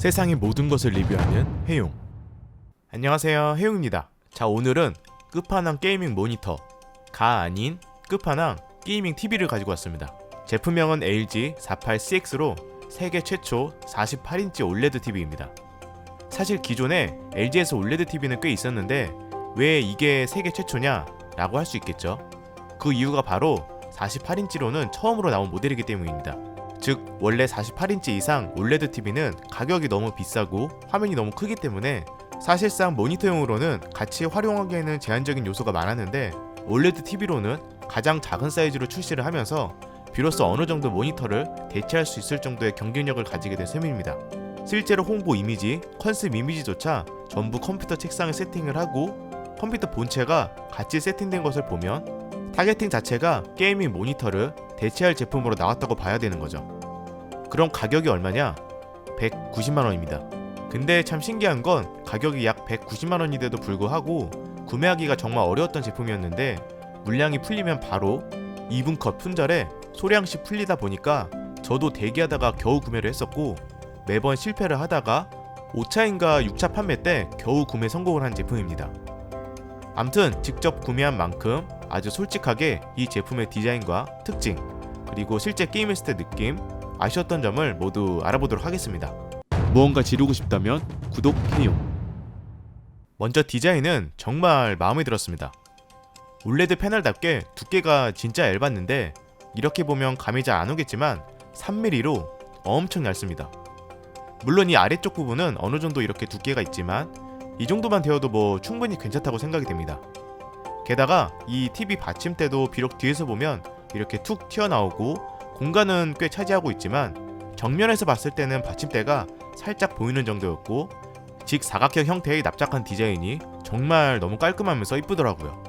세상의 모든 것을 리뷰하는 해용. 안녕하세요, 해용입니다. 자, 오늘은 끝판왕 게이밍 모니터가 아닌 끝판왕 게이밍 TV를 가지고 왔습니다. 제품명은 LG48CX로 세계 최초 48인치 올레드 TV입니다. 사실 기존에 LG에서 올레드 TV는 꽤 있었는데 왜 이게 세계 최초냐 라고 할 수 있겠죠. 그 이유가 바로 48인치로는 처음으로 나온 모델이기 때문입니다. 즉 원래 48인치 이상 올레드 TV는 가격이 너무 비싸고 화면이 너무 크기 때문에 사실상 모니터용으로는 같이 활용하기에는 제한적인 요소가 많았는데 올레드 TV로는 가장 작은 사이즈로 출시를 하면서 비로소 어느 정도 모니터를 대체할 수 있을 정도의 경쟁력을 가지게 된 셈입니다. 실제로 홍보 이미지, 컨셉 이미지조차 전부 컴퓨터 책상에 세팅을 하고 컴퓨터 본체가 같이 세팅된 것을 보면 타겟팅 자체가 게이밍 모니터를 대체할 제품으로 나왔다고 봐야 되는 거죠. 그럼 가격이 얼마냐? 190만원입니다. 근데 참 신기한 건 가격이 약 190만원인데도 불구하고 구매하기가 정말 어려웠던 제품이었는데 물량이 풀리면 바로 2분컷 품절에 소량씩 풀리다 보니까 저도 대기하다가 겨우 구매를 했었고 매번 실패를 하다가 5차인가 6차 판매 때 겨우 구매 성공을 한 제품입니다. 암튼 직접 구매한 만큼 아주 솔직하게 이 제품의 디자인과 특징 그리고 실제 게임했을 때 느낌 아쉬웠던 점을 모두 알아보도록 하겠습니다. 무언가 지르고 싶다면 구독해요. 먼저 디자인은 정말 마음에 들었습니다. 올레드 패널답게 두께가 진짜 얇았는데 이렇게 보면 감이 잘 안 오겠지만 3mm로 엄청 얇습니다. 물론 이 아래쪽 부분은 어느 정도 이렇게 두께가 있지만 이 정도만 되어도 뭐 충분히 괜찮다고 생각이 됩니다. 게다가 이 TV 받침대도 비록 뒤에서 보면 이렇게 툭 튀어나오고 공간은 꽤 차지하고 있지만 정면에서 봤을 때는 받침대가 살짝 보이는 정도였고 직사각형 형태의 납작한 디자인이 정말 너무 깔끔하면서 이쁘더라고요.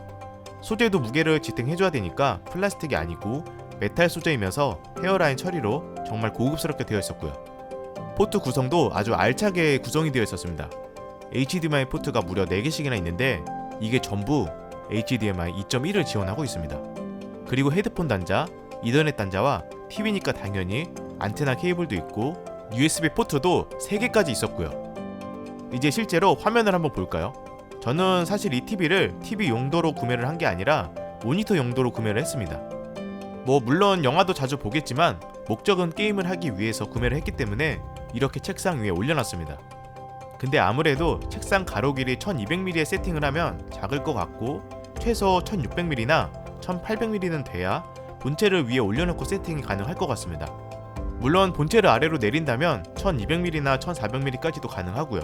소재도 무게를 지탱해줘야 되니까 플라스틱이 아니고 메탈 소재이면서 헤어라인 처리로 정말 고급스럽게 되어 있었고요. 포트 구성도 아주 알차게 구성이 되어 있었습니다. HDMI 포트가 무려 4개씩이나 있는데 이게 전부 HDMI 2.1을 지원하고 있습니다. 그리고 헤드폰 단자, 이더넷 단자와 TV니까 당연히 안테나 케이블도 있고 USB 포트도 3개까지 있었고요. 이제 실제로 화면을 한번 볼까요? 저는 사실 이 TV를 TV 용도로 구매를 한 게 아니라 모니터 용도로 구매를 했습니다. 뭐 물론 영화도 자주 보겠지만 목적은 게임을 하기 위해서 구매를 했기 때문에 이렇게 책상 위에 올려놨습니다. 근데 아무래도 책상 가로 길이 1200mm에 세팅을 하면 작을 것 같고 최소 1600mm나 1800mm는 돼야 본체를 위에 올려놓고 세팅이 가능할 것 같습니다. 물론 본체를 아래로 내린다면 1200mm나 1400mm까지도 가능하고요.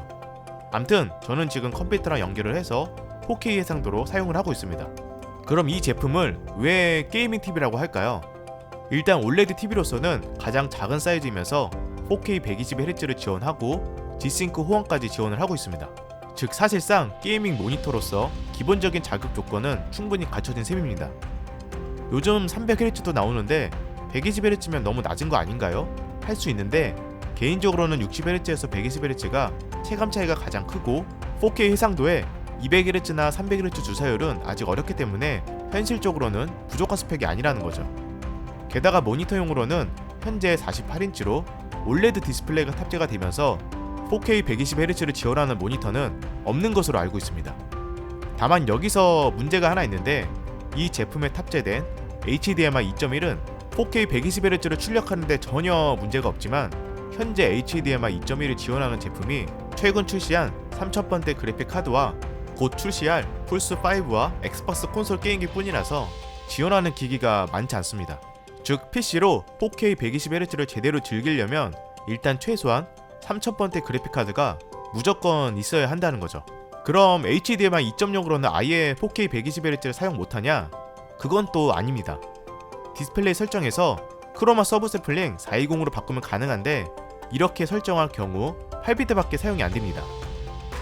암튼 저는 지금 컴퓨터랑 연결을 해서 4K 해상도로 사용을 하고 있습니다. 그럼 이 제품을 왜 게이밍 TV라고 할까요? 일단 올레드 TV로서는 가장 작은 사이즈이면서 4K 120Hz를 지원하고 G-Sync 호환까지 지원을 하고 있습니다. 즉 사실상 게이밍 모니터로서 기본적인 자격 조건은 충분히 갖춰진 셈입니다. 요즘 300Hz도 나오는데 120Hz면 너무 낮은 거 아닌가요? 할 수 있는데 개인적으로는 60Hz에서 120Hz가 체감 차이가 가장 크고 4K 해상도에 200Hz나 300Hz 주사율은 아직 어렵기 때문에 현실적으로는 부족한 스펙이 아니라는 거죠. 게다가 모니터용으로는 현재 48인치로 올레드 디스플레이가 탑재가 되면서 4K 120Hz를 지원하는 모니터는 없는 것으로 알고 있습니다. 다만 여기서 문제가 하나 있는데 이 제품에 탑재된 HDMI 2.1은 4K 120Hz를 출력하는데 전혀 문제가 없지만 현재 HDMI 2.1을 지원하는 제품이 최근 출시한 3000번대 그래픽 카드와 곧 출시할 플스5와 엑스박스 콘솔 게임기 뿐이라서 지원하는 기기가 많지 않습니다. 즉 PC로 4K 120Hz를 제대로 즐기려면 일단 최소한 3000번대 그래픽 카드가 무조건 있어야 한다는 거죠. 그럼 HDMI 2.0으로는 아예 4K 120Hz를 사용 못하냐? 그건 또 아닙니다. 디스플레이 설정에서 크로마 서브샘플링 420으로 바꾸면 가능한데 이렇게 설정할 경우 8비트밖에 사용이 안됩니다.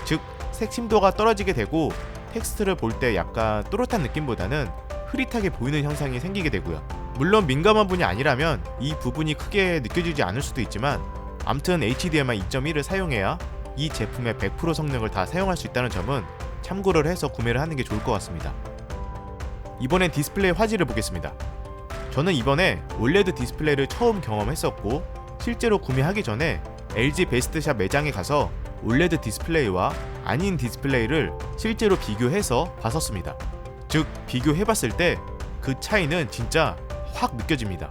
즉 색심도가 떨어지게 되고 텍스트를 볼 때 약간 또렷한 느낌보다는 흐릿하게 보이는 현상이 생기게 되고요. 물론 민감한 분이 아니라면 이 부분이 크게 느껴지지 않을 수도 있지만 암튼 HDMI 2.1을 사용해야 이 제품의 100% 성능을 다 사용할 수 있다는 점은 참고를 해서 구매를 하는 게 좋을 것 같습니다. 이번엔 디스플레이 화질을 보겠습니다. 저는 이번에 올레드 디스플레이를 처음 경험했었고 실제로 구매하기 전에 LG 베스트샵 매장에 가서 올레드 디스플레이와 아닌 디스플레이를 실제로 비교해서 봤었습니다. 즉 비교해봤을 때 그 차이는 진짜 확 느껴집니다.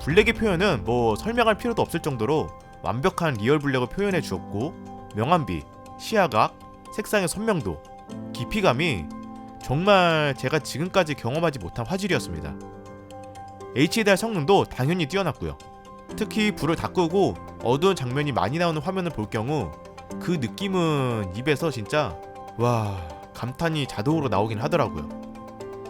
블랙의 표현은 뭐 설명할 필요도 없을 정도로 완벽한 리얼 블랙을 표현해 주었고, 명암비, 시야각, 색상의 선명도, 깊이감이 정말 제가 지금까지 경험하지 못한 화질이었습니다. HDR 성능도 당연히 뛰어났고요. 특히 불을 다 끄고 어두운 장면이 많이 나오는 화면을 볼 경우 그 느낌은 입에서 진짜 와, 감탄이 자동으로 나오긴 하더라고요.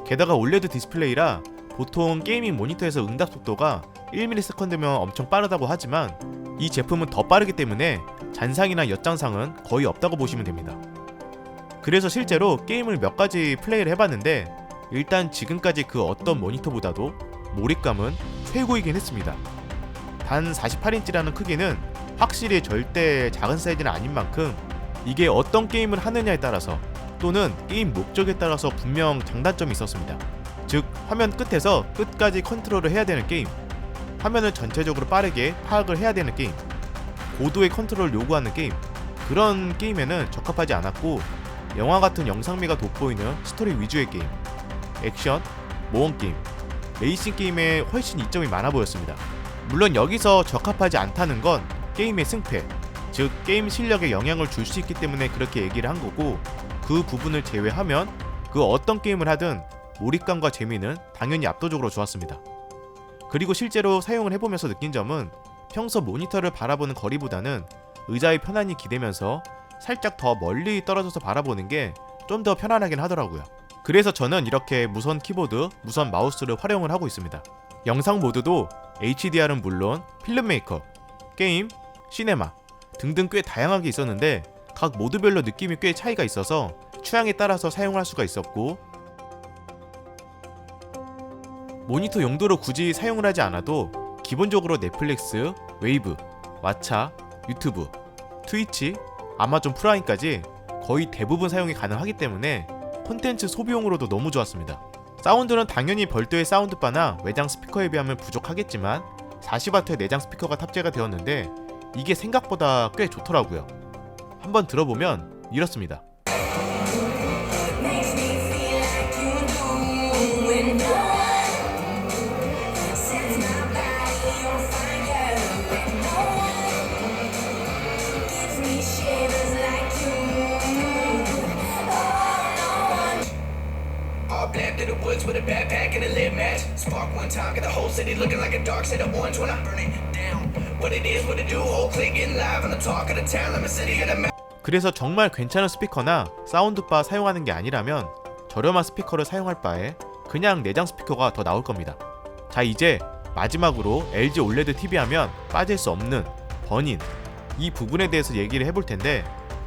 게다가 올레드 디스플레이라 보통 게이밍 모니터에서 응답 속도가 1ms면 엄청 빠르다고 하지만 이 제품은 더 빠르기 때문에 잔상이나 엿장상은 거의 없다고 보시면 됩니다. 그래서 실제로 게임을 몇 가지 플레이를 해봤는데 일단 지금까지 그 어떤 모니터보다도 몰입감은 최고이긴 했습니다. 단 48인치라는 크기는 확실히 절대 작은 사이즈는 아닌 만큼 이게 어떤 게임을 하느냐에 따라서 또는 게임 목적에 따라서 분명 장단점이 있었습니다. 즉 화면 끝에서 끝까지 컨트롤을 해야 되는 게임, 화면을 전체적으로 빠르게 파악을 해야 되는 게임, 고도의 컨트롤을 요구하는 게임, 그런 게임에는 적합하지 않았고, 영화 같은 영상미가 돋보이는 스토리 위주의 게임, 액션, 모험 게임, 레이싱 게임에 훨씬 이점이 많아 보였습니다. 물론 여기서 적합하지 않다는 건 게임의 승패, 즉 게임 실력에 영향을 줄 수 있기 때문에 그렇게 얘기를 한 거고, 그 부분을 제외하면 그 어떤 게임을 하든 몰입감과 재미는 당연히 압도적으로 좋았습니다. 그리고 실제로 사용을 해보면서 느낀 점은 평소 모니터를 바라보는 거리보다는 의자의 편안이 기대면서 살짝 더 멀리 떨어져서 바라보는 게 좀 더 편안하긴 하더라고요. 그래서 저는 이렇게 무선 키보드, 무선 마우스를 활용을 하고 있습니다. 영상 모드도 HDR은 물론 필름메이커, 게임, 시네마 등등 꽤 다양하게 있었는데 각 모드별로 느낌이 꽤 차이가 있어서 취향에 따라서 사용할 수가 있었고, 모니터 용도로 굳이 사용을 하지 않아도 기본적으로 넷플릭스, 웨이브, 왓챠, 유튜브, 트위치, 아마존 프라임까지 거의 대부분 사용이 가능하기 때문에 콘텐츠 소비용으로도 너무 좋았습니다. 사운드는 당연히 별도의 사운드바나 외장 스피커에 비하면 부족하겠지만 40W의 내장 스피커가 탑재가 되었는데 이게 생각보다 꽤 좋더라고요. 한번 들어보면 이렇습니다. Black through the woods with a backpack and a lit match. Spark one time, get the whole city looking like a dark shade of orange when I burn it down. What it is, what it do, whole clique getting live on the talk of the town. I'm a city of the map. 그래서 정말 괜찮은 스피커나 사운드바 사용하는 게 아니라면 저렴한 스피커를 사용할 바에 그냥 내장 스피커가 더 나올 겁니다. 자, 이제 마지막으로 LG OLED TV 하면 빠질 수 없는 버닌, 이 부분에 대해서 얘기를 해볼 텐데,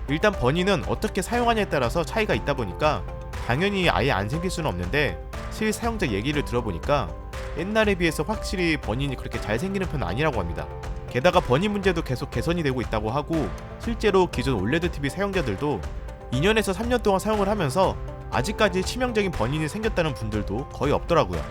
일단 버닌은 어떻게 사용하냐에 따라서 차이가 있다 보니까 당연히 아예 안 생길 수는 없는데, 실사용자 얘기를 들어보니까 옛날에 비해서 확실히 버닌이 그렇게 잘 생기는 편은 아니라고 합니다. 게다가 버닌 문제도 계속 개선이 되고 있다고 하고, 실제로 기존 OLED TV 사용자들도 2년에서 3년 동안 사용을 하면서 아직까지 치명적인 버닌이 생겼다는 분들도 거의 없더라고요.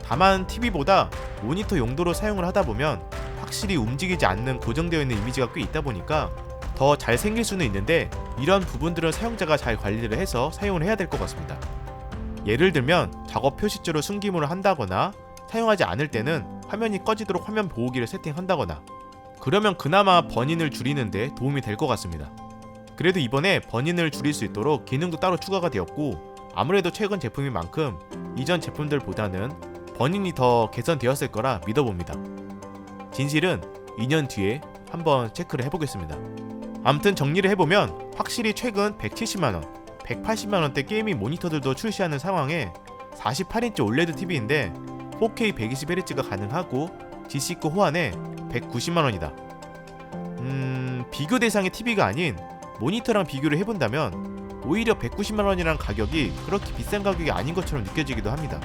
다만 TV보다 모니터 용도로 사용을 하다 보면 확실히 움직이지 않는 고정되어 있는 이미지가 꽤 있다 보니까 더 잘 생길 수는 있는데, 이런 부분들은 사용자가 잘 관리를 해서 사용을 해야 될 것 같습니다. 예를 들면 작업 표시줄을 숨김으로 한다거나, 사용하지 않을 때는 화면이 꺼지도록 화면 보호기를 세팅한다거나, 그러면 그나마 버닌을 줄이는데 도움이 될 것 같습니다. 그래도 이번에 버닌을 줄일 수 있도록 기능도 따로 추가가 되었고, 아무래도 최근 제품인 만큼 이전 제품들보다는 버닌이 더 개선되었을 거라 믿어봅니다. 진실은 2년 뒤에 한번 체크를 해보겠습니다. 아무튼 정리를 해보면 확실히 최근 170만원, 180만원대 게이밍 모니터들도 출시하는 상황에 48인치 OLED TV인데 4K 120Hz가 가능하고 G-SYNC 호환에 190만원이다. 비교 대상의 TV가 아닌 모니터랑 비교를 해본다면 오히려 190만원이란 가격이 그렇게 비싼 가격이 아닌 것처럼 느껴지기도 합니다.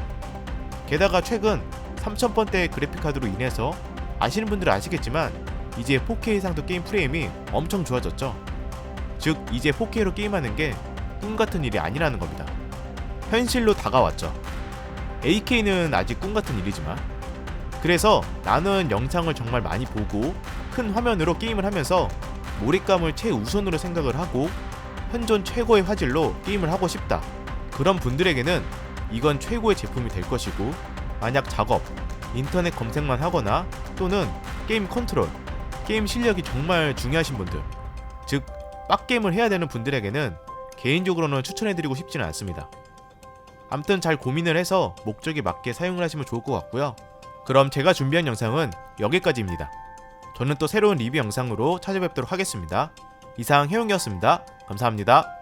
게다가 최근 3000번대의 그래픽카드로 인해서 아시는 분들은 아시겠지만 이제 4K 이상도 게임 프레임이 엄청 좋아졌죠. 즉 이제 4K로 게임하는 게 꿈같은 일이 아니라는 겁니다. 현실로 다가왔죠. 8K는 아직 꿈같은 일이지만 그래서 나는 영상을 정말 많이 보고 큰 화면으로 게임을 하면서 몰입감을 최우선으로 생각을 하고 현존 최고의 화질로 게임을 하고 싶다. 그런 분들에게는 이건 최고의 제품이 될 것이고, 만약 작업, 인터넷 검색만 하거나 또는 게임 컨트롤, 게임 실력이 정말 중요하신 분들, 즉 빡게임을 해야 되는 분들에게는 개인적으로는 추천해드리고 싶지는 않습니다. 암튼 잘 고민을 해서 목적에 맞게 사용을 하시면 좋을 것 같고요. 그럼 제가 준비한 영상은 여기까지입니다. 저는 또 새로운 리뷰 영상으로 찾아뵙도록 하겠습니다. 이상 해용이었습니다. 감사합니다.